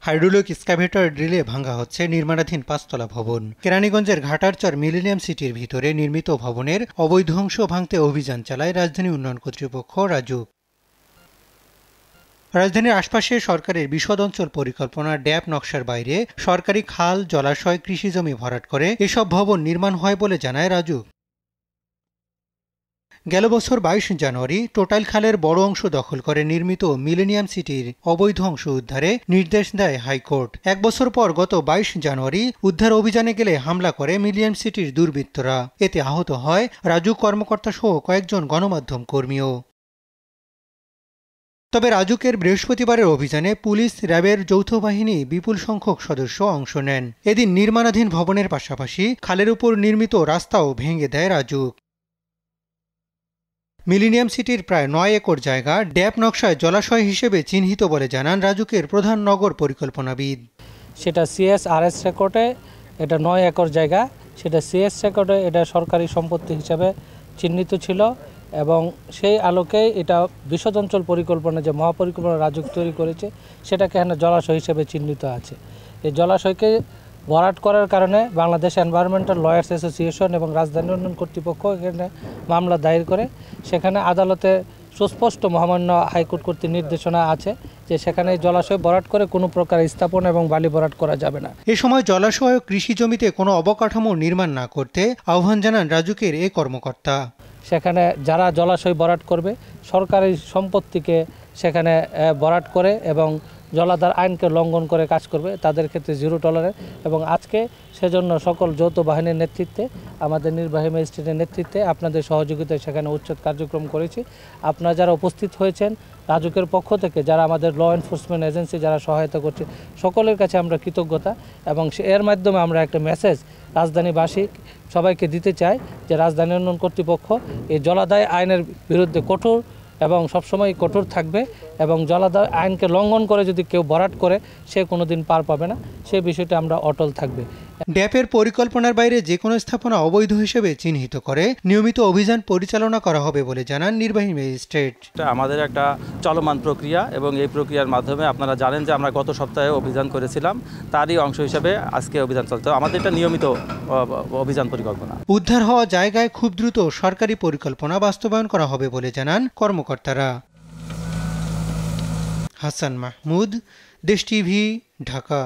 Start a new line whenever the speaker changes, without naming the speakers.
Hydraulic excavator ড্রিলে ভাঙা হচ্ছে নির্মাণাধীন 5তলা ভবন। কেরানীগঞ্জের ঘাটারচর মিলেনিয়াম সিটির ভিতরে নির্মিত ভবনের অবৈধ অংশ ভাঙতে অভিযান চালায় রাজধানী উন্নয়ন কর্তৃপক্ষ রাজুক। রাজধানীর আশপাশে সরকারের বিশদ অঞ্চল পরিকল্পনা ড্যাপ নকশার বাইরে সরকারি খাল, জলাশয়, কৃষিজমি ভরাট করে এসব ভবন নির্মাণ হয় বলে জানায় রাজুক। গেল বছর 22 জানুয়ারি টোটাল খালের বড় অংশ দখল করে নির্মিত মিলেনিয়াম সিটির অবৈধ অংশ উদ্ধারে নির্দেশ দেয় হাইকোর্ট। এক বছর পর গত 22 জানুয়ারি উদ্ধার অভিযানে গেলে হামলা করে মিলেনিয়াম সিটির দুর্বৃত্তরা। এতে আহত হয় রাজুক কর্মকর্তা সহ কয়েকজন গণমাধ্যম কর্মীও। তবে রাজুকের বৃহস্পতিবারের অভিযানে পুলিশ, র্যাবের যৌথ বাহিনী বিপুল সংখ্যক সদস্য অংশ নেন। এদিন নির্মাণাধীন ভবনের পাশাপাশি খালের উপর নির্মিত রাস্তাও ভেঙে দেয় রাজুক। মিলেনিয়াম সিটির প্রায় 9 একর জায়গা ড্যাপ নকশায় জলাশয় হিসেবে চিহ্নিত বলে জানান রাজুকের প্রধান নগর পরিকল্পনাবিদ।
সেটা CSRS রেকর্ডে এটা 9 একর জায়গা, সেটা CS রেকর্ডে এটা সরকারি সম্পত্তি হিসাবে চিহ্নিত ছিল এবং সেই আলোকেই এটা বিশদ অঞ্চল পরিকল্পনা যে মহাপরিকল্পনা রাজুক তৈরি করেছে সেটাকে এখানে জলাশয় হিসেবে চিহ্নিত আছে। এই জলাশয়কে ভরাট করার কারণে বাংলাদেশ এনভায়রনমেন্টাল লয়ার্স অ্যাসোসিয়েশন এবং রাজধানী উন্নয়ন কর্তৃপক্ষ এখানে মামলা দায়ের করে। সেখানে আদালতে সুস্পষ্ট মহামান্য হাইকোর্ট কর্তৃক নির্দেশনা আছে যে সেখানে জলাশয় ভরাট করে কোনো প্রকার স্থাপন এবং বালি ভরাট করা যাবে না।
এ সময় জলাশয় ও কৃষি জমিতে কোনো অবকাঠামো নির্মাণ না করতে আহ্বান জানান রাজুকের এই কর্মকর্তা।
সেখানে যারা জলাশয় ভরাট করবে সরকারি সম্পত্তিকে সেখানে ভরাট করে এবং জলাধার আইনকে লঙ্ঘন করে কাজ করবে তাদের ক্ষেত্রে জিরো টলারেন্স। এবং আজকে সেজন্য সকল যৌথ বাহিনীর নেতৃত্বে, আমাদের নির্বাহী ম্যাজিস্ট্রেটের নেতৃত্বে আপনাদের সহযোগিতায় সেখানে উচ্ছেদ কার্যক্রম করেছি। আপনারা যারা উপস্থিত হয়েছেন রাজুকের পক্ষ থেকে, যারা আমাদের ল এনফোর্সমেন্ট এজেন্সি যারা সহায়তা করছে, সকলের কাছে আমরা কৃতজ্ঞতা এবং এর মাধ্যমে আমরা একটা মেসেজ রাজধানীবাসী সবাইকে দিতে চাই যে রাজধানী উন্নয়ন কর্তৃপক্ষ এই জলাধার আইনের বিরুদ্ধে কঠোর এবং সবসময় কঠোর থাকবে এবং জলাধার আইনকে লঙ্ঘন করে যদি কেউ ভরাট করে সে কোনোদিন পার পাবে না, সেই বিষয়টা আমরা অটল থাকবে।
ড্যাপের পরিকল্পনার বাইরে যে কোনো স্থাপনা অবৈধ হিসেবে চিহ্নিত করে নিয়মিত অভিযান পরিচালনা করা হবে বলে জানান নির্বাহী ম্যাজিস্ট্রেট।
আমাদের একটা চলমান প্রক্রিয়া এবং এই প্রক্রিয়ার মাধ্যমে আপনারা জানেন যে আমরা গত সপ্তাহে অভিযান করেছিলাম, তারই অংশ হিসেবে আজকে অভিযান চলছে। আমাদের এটা নিয়মিত অভিযান পরিকল্পনা।
উদ্ধার হওয়া জায়গায় খুব দ্রুত সরকারি পরিকল্পনা বাস্তবায়ন করা হবে বলে জানান কর্মকর্তারা। হাসান মাহমুদ, দেশ টিভি, ঢাকা।